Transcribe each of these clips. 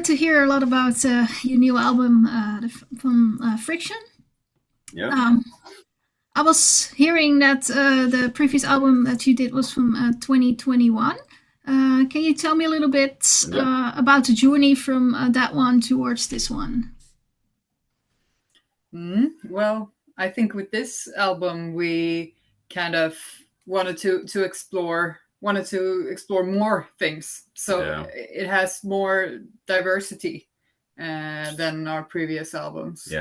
to hear a lot about your new album from Friction. Yeah. I was hearing that the previous album that you did was from 2021. Can you tell me a little bit about the journey from that one towards this one? Well, I think with this album we kind of wanted to explore more things, so it has more diversity than our previous albums.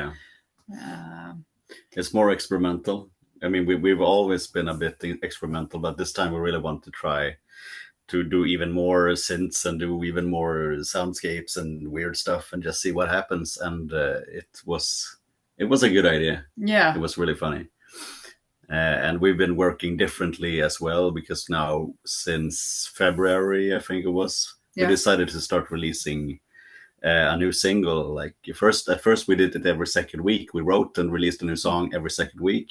It's more experimental. I mean, we've always been a bit experimental, but this time we really want to try to do even more synths and do even more soundscapes and weird stuff and just see what happens. And it was a good idea. Yeah, it was really funny. And we've been working differently as well, because now since February, I think it was, we decided to start releasing a new single. Like at first we did it every second week. We wrote and released a new song every second week.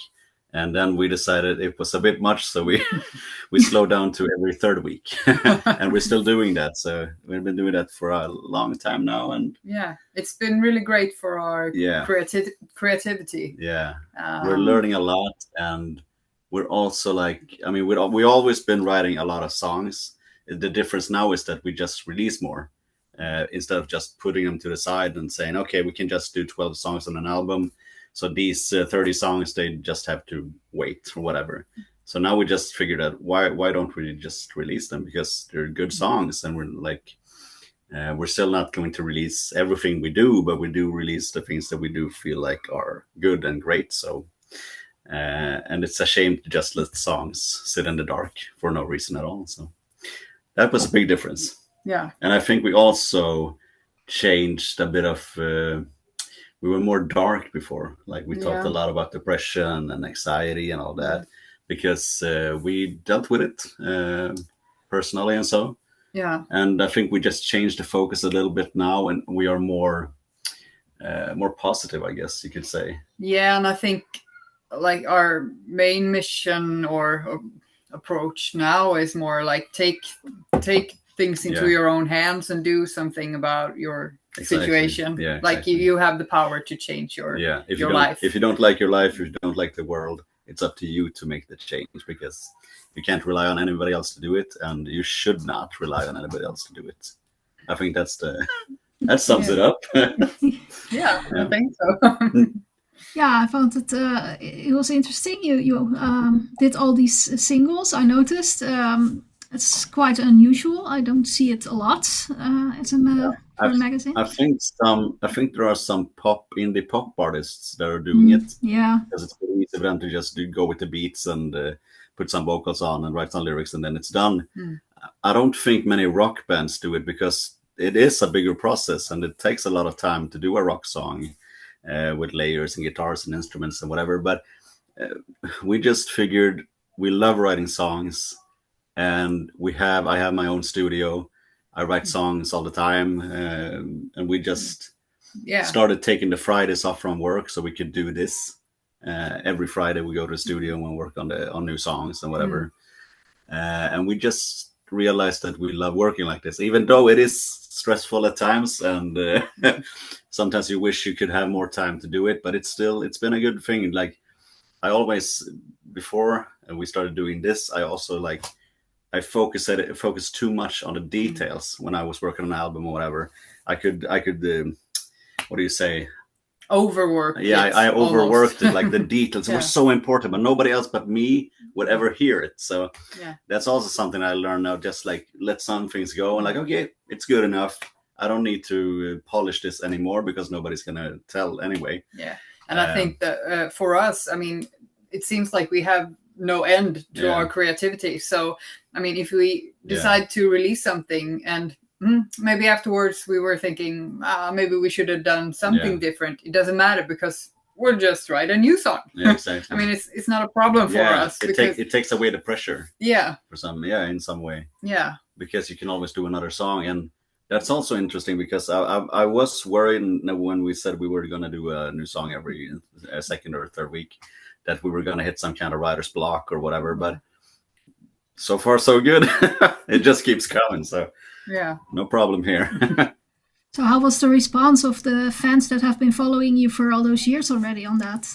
And then we decided it was a bit much, so we slowed down to every third week. And we're still doing that. So we've been doing that for a long time now. And it's been really great for our creativity. Yeah, we're learning a lot. And we're also we always been writing a lot of songs. The difference now is that we just release more. Instead of just putting them to the side and saying, okay, we can just do 12 songs on an album. So these 30 songs, they just have to wait or whatever. So now we just figured out why don't we just release them? Because they're good songs, and we're still not going to release everything we do, but we do release the things that we do feel like are good and great. So, and it's a shame to just let songs sit in the dark for no reason at all. So that was a big difference. Yeah. And I think we also changed a bit of... we were more dark before. Like we talked a lot about depression and anxiety and all that, because we dealt with it personally and so. Yeah. And I think we just changed the focus a little bit now, and we are more positive, I guess you could say. Yeah, and I think like our main mission or approach now is more like take things into your own hands and do something about your situation. Yeah, like exactly. you have the power to change your life. If you don't like your life, if you don't like the world, it's up to you to make the change, because you can't rely on anybody else to do it, and you should not rely on anybody else to do it. I think that sums it up. Yeah, I think so. Yeah, I found it was interesting. You did all these singles. I noticed it's quite unusual. I don't see it a lot as a magazine. I think there are some indie pop artists that are doing it. Yeah, because it's very easy for them to just go with the beats and put some vocals on and write some lyrics, and then it's done. I don't think many rock bands do it, because it is a bigger process and it takes a lot of time to do a rock song with layers and guitars and instruments and whatever. But we just figured we love writing songs, and I have my own studio. I write songs all the time, and we just started taking the Fridays off from work so we could do this. Every Friday we go to the studio and we work on new songs and whatever. And we just realized that we love working like this, even though it is stressful at times, and sometimes you wish you could have more time to do it, but it's been a good thing. Like I always, before we started doing this, I also I focused too much on the details when I was working on an album or whatever. I could what do you say? Overwork. Yeah, I overworked it. Like the details were so important, but nobody else but me would ever hear it. So that's also something I learned now. Just let some things go, and okay, it's good enough. I don't need to polish this anymore, because nobody's gonna tell anyway. Yeah, and I think that for us, I mean, it seems like we have no end to our creativity. So I mean, if we decide to release something and maybe afterwards we were thinking maybe we should have done something different, it doesn't matter, because we'll just write a new song. Yeah, exactly. I mean, it's not a problem for us. It takes away the pressure. Yeah. For some, in some way. Yeah. Because you can always do another song. And that's also interesting, because I was worried when we said we were going to do a new song every second or third week, that we were going to hit some kind of writer's block or whatever. But so far, so good. It just keeps coming. So no problem here. So how was the response of the fans that have been following you for all those years already on that?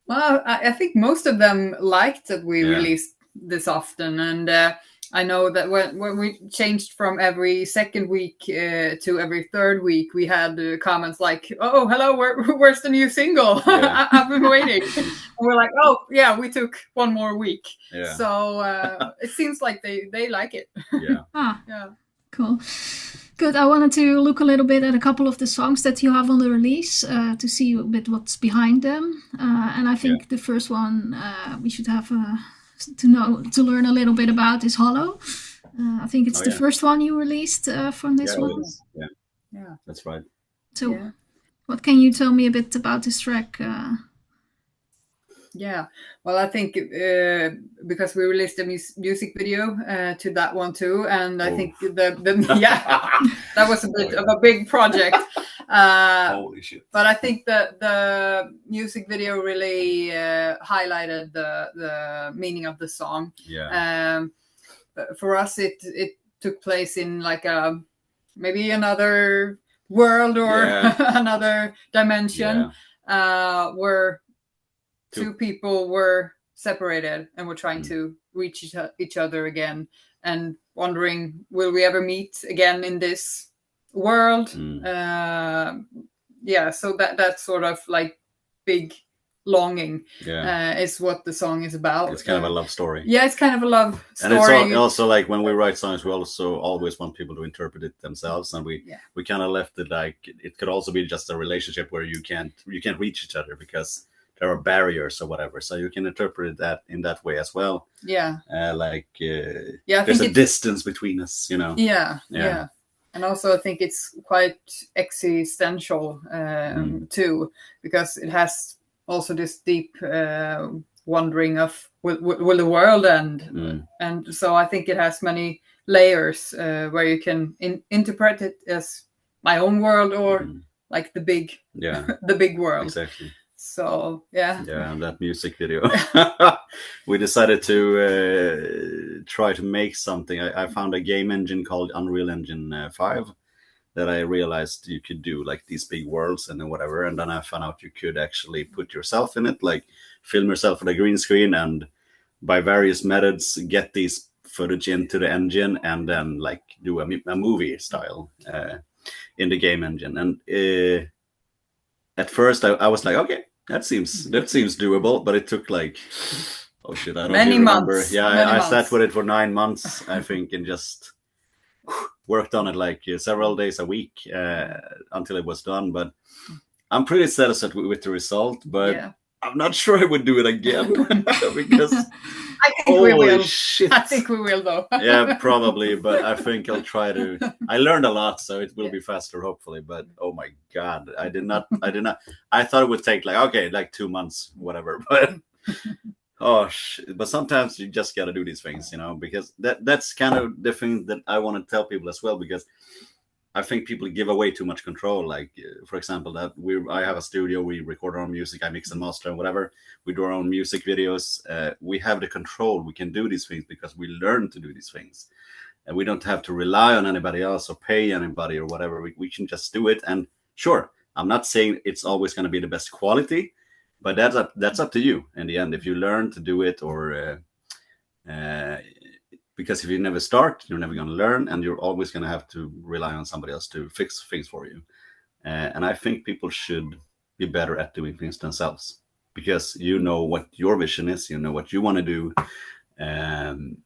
Well, I think most of them liked that we released this often, and I know that when we changed from every second week to every third week, we had comments like, "Oh, hello, where's the new single? I've been waiting." And we're like, "Oh, yeah, we took one more week." Yeah. So it seems like they like it. Yeah. Yeah. Cool. Good. I wanted to look a little bit at a couple of the songs that you have on the release to see a bit what's behind them. And I think the first one we should have to learn a little bit about is Hollow. I think it's the first one you released from this one. Yeah, that's right. So, what can you tell me a bit about this track? Yeah, well, I think because we released a music video to that one too, and I think that was a bit of a big project. Holy shit! But I think that the music video really highlighted the meaning of the song. Yeah. For us, it took place in like maybe another world or another dimension where two people were separated and were trying to reach each other again and wondering, will we ever meet again in this world? So that's sort of like big longing is what the song is about. It's kind of a love story. Yeah, it's kind of a love story. And it's also like when we write songs, we also always want people to interpret it themselves, and we kind of left it like it could also be just a relationship where you can't reach each other because there are barriers or whatever, so you can interpret that in that way as well. Yeah. There's a distance between us, you know. Yeah. And also I think it's quite existential too, because it has also this deep wondering of will the world end? And so I think it has many layers where you can interpret it as my own world or like the big the big world. Exactly. So and that music video we decided to try to make something. I found a game engine called Unreal Engine 5 that I realized you could do like these big worlds and whatever, and then I found out you could actually put yourself in it, like film yourself on a green screen and by various methods get these footage into the engine and then like do a movie style in the game engine. And at first I was like, okay, that seems doable, but it took like I don't many remember. Months. I sat with it for 9 months, I think, and just worked on it like several days a week until it was done. But I'm pretty satisfied with the result, but I'm not sure I would do it again because I think we will. Shit. I think we will though. Yeah, probably, but I think I'll try to. I learned a lot, so it will be faster, hopefully. But oh my god, I did not. I thought it would take like 2 months, whatever. But but sometimes you just got to do these things, you know, because that's kind of the thing that I want to tell people as well, because I think people give away too much control. Like, for example, I have a studio, we record our own music, I mix and master and whatever. We do our own music videos. We have the control. We can do these things because we learn to do these things. And we don't have to rely on anybody else or pay anybody or whatever. We can just do it. And sure, I'm not saying it's always going to be the best quality, but that's up to you in the end. If you learn to do it or... because if you never start, you're never going to learn, and you're always going to have to rely on somebody else to fix things for you. And I think people should be better at doing things themselves, because you know what your vision is, you know what you want to do, and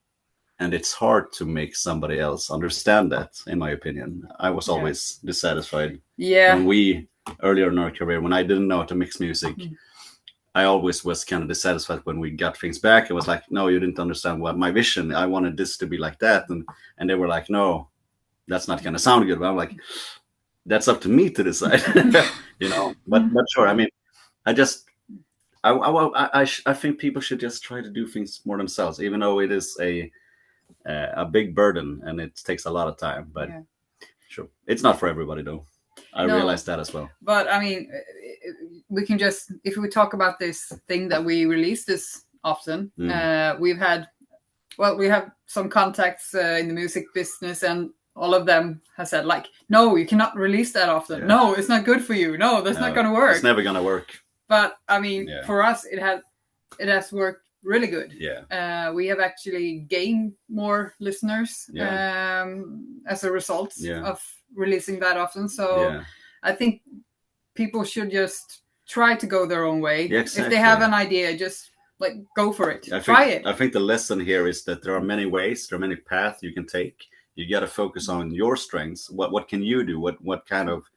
it's hard to make somebody else understand that, in my opinion. I was always dissatisfied when earlier in our career, when I didn't know how to mix music. I always was kind of dissatisfied when we got things back. It was like, no, you didn't understand what my vision. I wanted this to be like that. And they were like, no, that's not going to sound good. But I'm like, that's up to me to decide, you know, but sure. I mean, I think people should just try to do things more themselves, even though it is a big burden and it takes a lot of time, but sure. It's not for everybody though. I realized that as well. But I mean, we can just, if we talk about this thing that we release this often, we have some contacts in the music business, and all of them have said like, no, you cannot release that often. Yeah. No, it's not good for you. No, that's not going to work. It's never going to work. But I mean, for us, it has worked really good. Yeah. We have actually gained more listeners as a result of releasing that often. So I think people should just try to go their own way. Yeah, exactly. If they have an idea, just like go for it. Try it. I think the lesson here is that there are many ways, there are many paths you can take. You got to focus on your strengths. What can you do? What kind of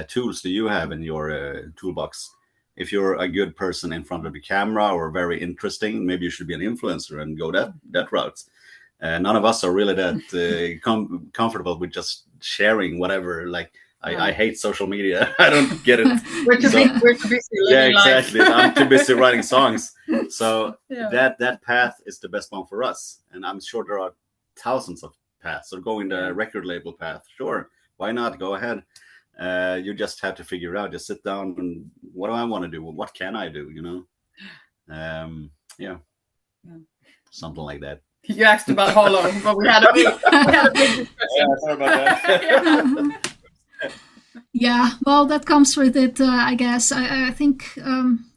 tools do you have in your toolbox? If you're a good person in front of the camera or very interesting, maybe you should be an influencer and go that route. None of us are really that comfortable with just sharing whatever. Like I hate social media. I don't get it. We're too busy living exactly. life. I'm too busy writing songs. So that path is the best one for us. And I'm sure there are thousands of paths. So going the record label path, sure, why not? Go ahead. You just have to figure it out. Just sit down and what do I want to do? What can I do? Something like that. You asked about Hollow, but we had a big discussion. Sorry about that. Yeah, well, that comes with it, I guess. I think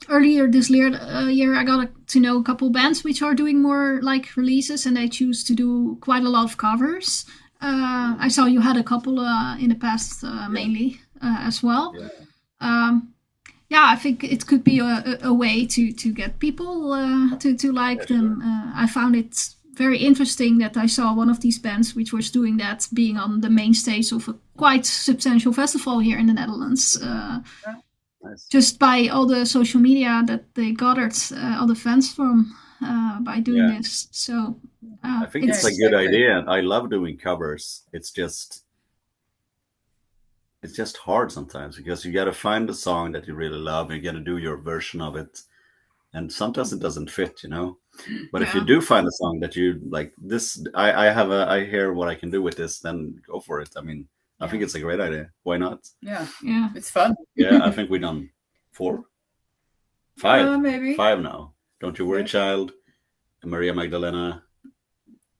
earlier this year, I got to know a couple bands which are doing more like releases, and they choose to do quite a lot of covers. I saw you had a couple in the past, mainly as well. I think it could be a way to get people to like them. I found it very interesting that I saw one of these bands which was doing that, being on the main stage of a quite substantial festival here in the Netherlands. Nice. Just by all the social media that they gathered all the fans from by doing this. So I think it's a good idea. I love doing covers. It's just hard sometimes because you got to find a song that you really love and you got to do your version of it. And sometimes it doesn't fit, But if you do find a song that you like, this, I hear what I can do with this, then go for it. I mean, I think it's a great idea. Why not? Yeah. It's fun. Yeah, I think we've done 4, 5, maybe 5 now. Don't You Worry, Child, Maria Magdalena.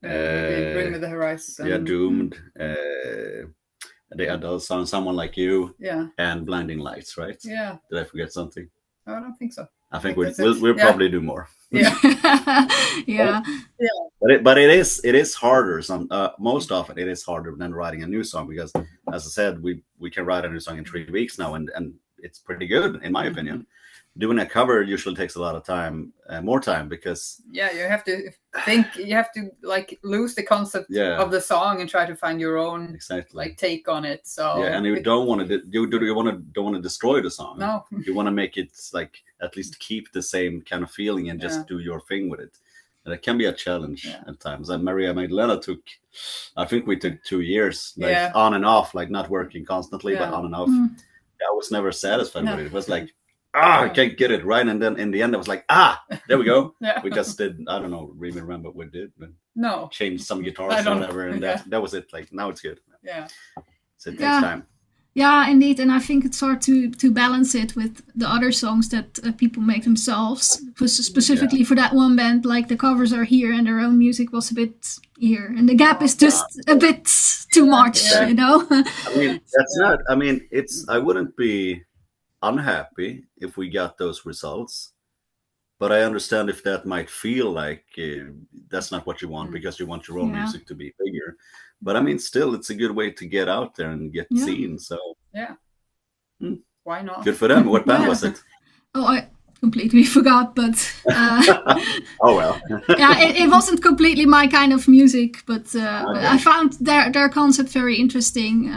Bring Me the Horizon. Yeah, Doomed. The adult song, Someone Like You. Yeah. And Blinding Lights, right? Yeah. Did I forget something? I don't think so. I think we'll probably do more. Yeah. Yeah. But it is harder. Most often it is harder than writing a new song because, as I said, we can write a new song in 3 weeks now, and it's pretty good in my opinion. Doing a cover usually takes a lot of time, more time, because you have to think. You have to like lose the concept of the song and try to find your own like take on it. So and you don't want to don't want to destroy the song. No, you want to make it like at least keep the same kind of feeling and just do your thing with it. And it can be a challenge at times. And Maria Magdalena I think we took 2 years, like on and off, like not working constantly, but on and off. I was never satisfied with it. It was like, I can't get it right. And then in the end, I was like, there we go. We just did, I don't know, really remember what we did. But changed some guitars or whatever. And that was it. Like, now it's good. Yeah. So it takes time. Yeah, indeed. And I think it's hard to balance it with the other songs that people make themselves. Specifically for that one band, like the covers are here and their own music was a bit here. And the gap is just a bit too much, I mean, that's not, I mean, I wouldn't be unhappy if we got those results, but I understand if that might feel like that's not what you want because you want your own music to be bigger. But I mean, still, it's a good way to get out there and get seen. So why not? Good for them. What band was it? Oh, I completely forgot, but oh well. It wasn't completely my kind of music, but I found their concept very interesting.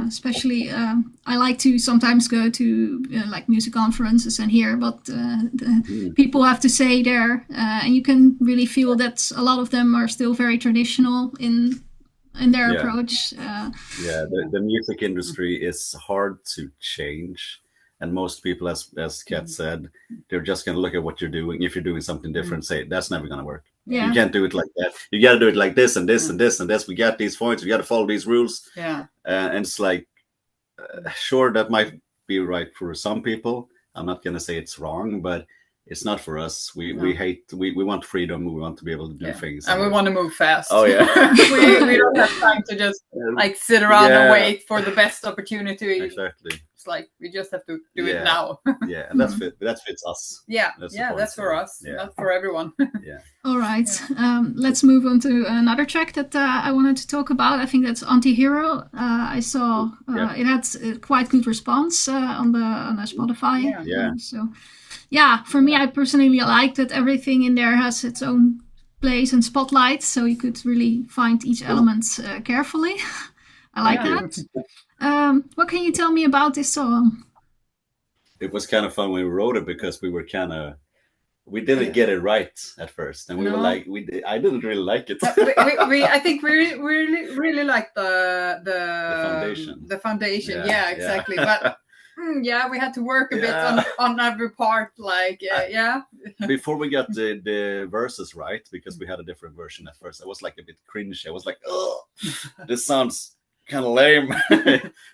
Especially, I like to sometimes go to like music conferences and hear what people have to say there, and you can really feel that a lot of them are still very traditional in their approach. The music industry is hard to change. And most people, as Kat said, they're just going to look at what you're doing. If you're doing something different, say, that's never going to work. Yeah. You can't do it like that. You got to do it like this and this and this and this. We got these points. We got to follow these rules. Yeah. And it's like, sure, that might be right for some people. I'm not going to say it's wrong, but it's not for us. We want freedom. We want to be able to do things, and we want to move fast. Oh yeah. we don't have time to just like sit around and wait for the best opportunity. Exactly. It's like we just have to do it now. Yeah, and that fits us. Yeah, that's for us, not for everyone. Yeah. All right, let's move on to another track that I wanted to talk about. I think that's Anti-Hero. I saw it had quite good response on the Spotify. So yeah, for me, I personally like that everything in there has its own place and spotlight, so you could really find each element carefully. I like that. What can you tell me about this song? It was kind of fun when we wrote it because we didn't get it right at first, and we were like, I didn't really like it. I think we really like the foundation. Yeah, exactly. But we had to work a bit on every part. Like, Before we got the verses right, because we had a different version at first, I was like a bit cringe. I was like, oh, this sounds kind of lame.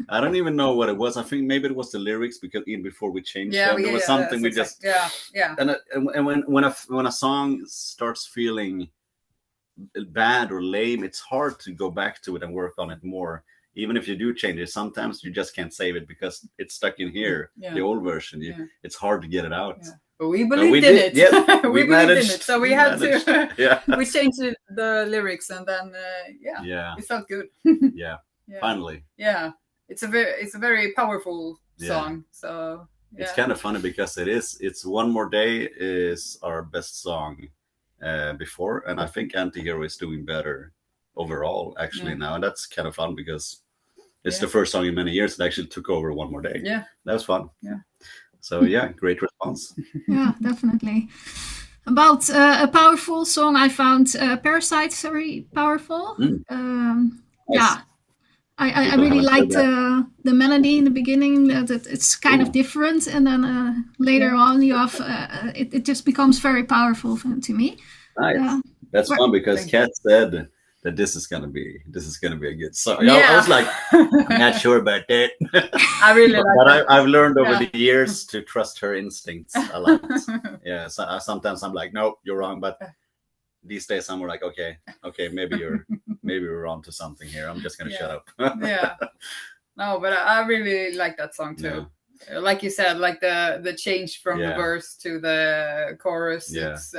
I don't even know what it was. I think maybe it was the lyrics, because even before we changed them, there was something we just And when a song starts feeling bad or lame, it's hard to go back to it and work on it more. Even if you do change it, sometimes you just can't save it because it's stuck in here, the old version. It's hard to get it out. But we believed in it. Yeah, we believed in it. So we had to. We changed the lyrics, and then it felt good. Finally. Yeah, it's a very powerful song. So it's kind of funny because it's One More Day is our best song before, and I think Anti-Hero is doing better overall actually now, and that's kind of fun because it's the first song in many years that actually took over One More Day. That was fun. So great response. Yeah, definitely. About a powerful song, I found Parasite very powerful. Nice. I really liked the melody in the beginning. That it's kind of different, and then later on you have it just becomes very powerful to me. Nice. That's fun because Kat said that this is gonna be a good song. I was like, I'm not sure about that. I really like but I've learned over the years to trust her instincts a lot. So sometimes I'm like, nope, you're wrong. But these days I'm more like, okay, maybe we're on to something here. I'm just gonna shut up. No, but I really like that song too. Like you said, like the change from the verse to the chorus. It's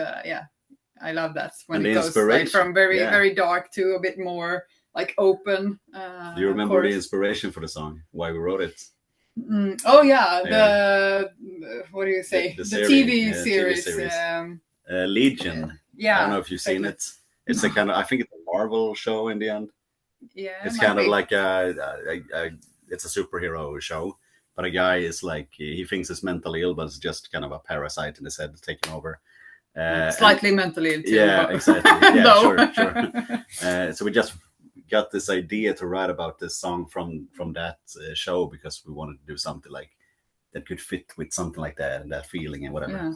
I love that when it goes like from very dark to a bit more like open. Do you remember the inspiration for the song? Why we wrote it? Oh yeah, the what do you say? The TV series. Legion. I don't know if you've seen it. It's a kind of, I think it's a Marvel show in the end. It's kind of like it's a superhero show, but a guy is like, he thinks he's mentally ill, but it's just kind of a parasite in his head taking over. Slightly mentally ill too. Yeah, exactly. Yeah, sure. So we just got this idea to write about this song from that show because we wanted to do something like that could fit with something like that and that feeling and whatever.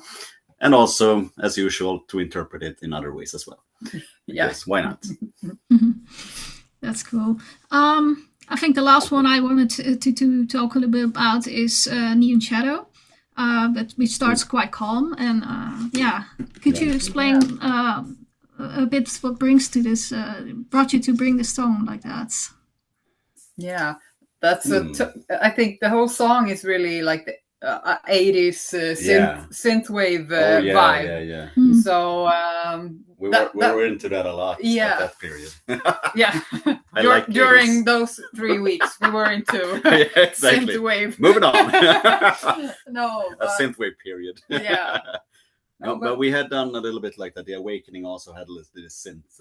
And also, as usual, to interpret it in other ways as well. Yes, why not? That's cool. I think the last one I wanted to talk a little bit about is Neon Shadow, which starts quite calm. And could you explain a bit what brought you to bring this song like that? Yeah, that's I think the whole song is really like the 80s synthwave vibe. So we were into that a lot at that period. During those 3 weeks we were into exactly. synthwave. Moving on. A synthwave period. But we had done a little bit like that. The Awakening also had this synth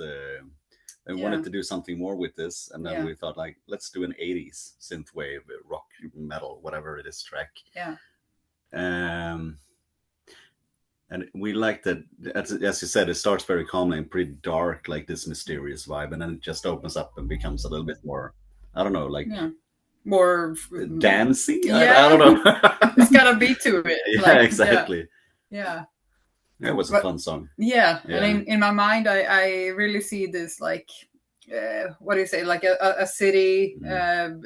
and wanted to do something more with this, and then we thought like, let's do an 80s synthwave rock metal whatever it is track. And we like that, as you said, it starts very calmly and pretty dark, like this mysterious vibe, and then it just opens up and becomes a little bit more, I don't know, like more dancey. I don't know. It's got a beat to it. Exactly. It was a fun song. And in my mind I really see this like what do you say, like a city,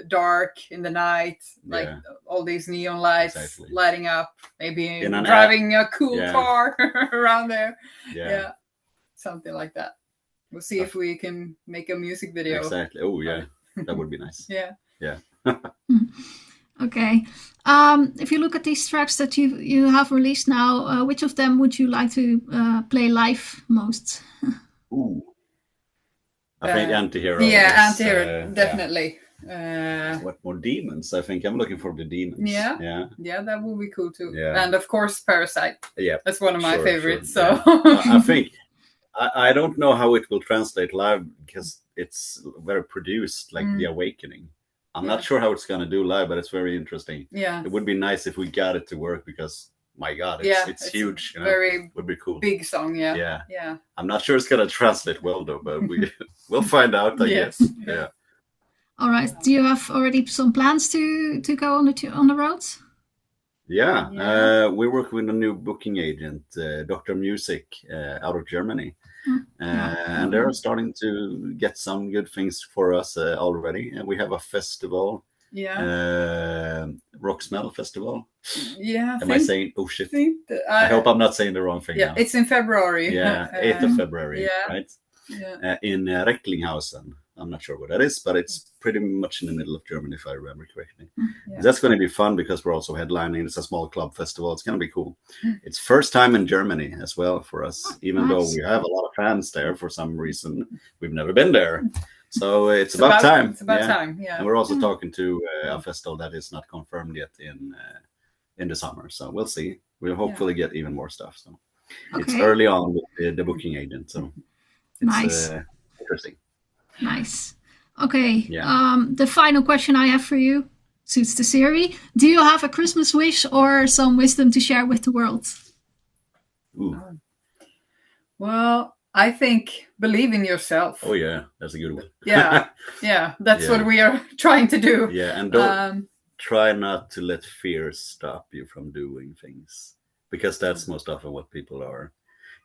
dark in the night, like all these neon lights lighting up, maybe driving a cool car around there. Yeah, something like that. We'll see if we can make a music video. Exactly. Oh yeah, that would be nice. Yeah. Okay. If you look at these tracks that you have released now, which of them would you like to play live most? Ooh. I think Antihero. Yeah, Antihero, definitely. What more? Demons? I think I'm looking for the Demons. Yeah, that would be cool too. Yeah. And of course, Parasite. Yeah, that's one of my favorites. Sure. So I think I don't know how it will translate live because it's very produced, like The Awakening. I'm not sure how it's going to do live, but it's very interesting. Yeah, it would be nice if we got it to work because, my God, it's huge. You know? Very would be cool. Big song, yeah. Yeah. I'm not sure it's going to translate well though, but we'll find out, I guess. Yeah. All right. Do you have already some plans to go on the roads? Yeah. We work with a new booking agent, Dr. Music, out of Germany. And they're starting to get some good things for us already. And we have a festival, Rock Smell Festival. Yeah. Am I saying? Oh shit! I hope I'm not saying the wrong thing. Yeah, it's in February. Yeah, 8th of February. Right. Yeah. In Recklinghausen. I'm not sure what that is, but it's pretty much in the middle of Germany, if I remember correctly. That's going to be fun because we're also headlining. It's a small club festival. It's going to be cool. It's first time in Germany as well for us, even though we have a lot of fans there for some reason. We've never been there. So it's about time. It's about time, yeah. And we're also talking to a festival that is not confirmed yet in the summer. So we'll see. We'll hopefully get even more stuff. So it's early on with the booking agent. So it's interesting. Nice. Okay. The final question I have for you suits the series. Do you have a Christmas wish or some wisdom to share with the world? Ooh. Well, I think believe in yourself. Oh yeah, that's a good one. Yeah. That's what we are trying to do. Yeah, and don't try not to let fear stop you from doing things, because that's most often what people are.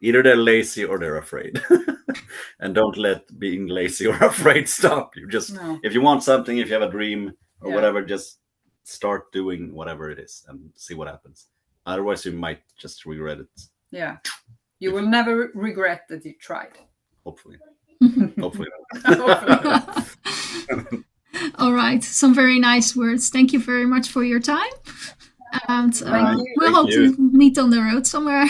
Either they're lazy or they're afraid. And don't let being lazy or afraid stop you. Just if you want something, if you have a dream or whatever, just start doing whatever it is and see what happens. Otherwise, you might just regret it. Yeah. You will never regret that you tried. Hopefully. Hopefully. All right. Some very nice words. Thank you very much for your time. And we'll hope to meet on the road somewhere.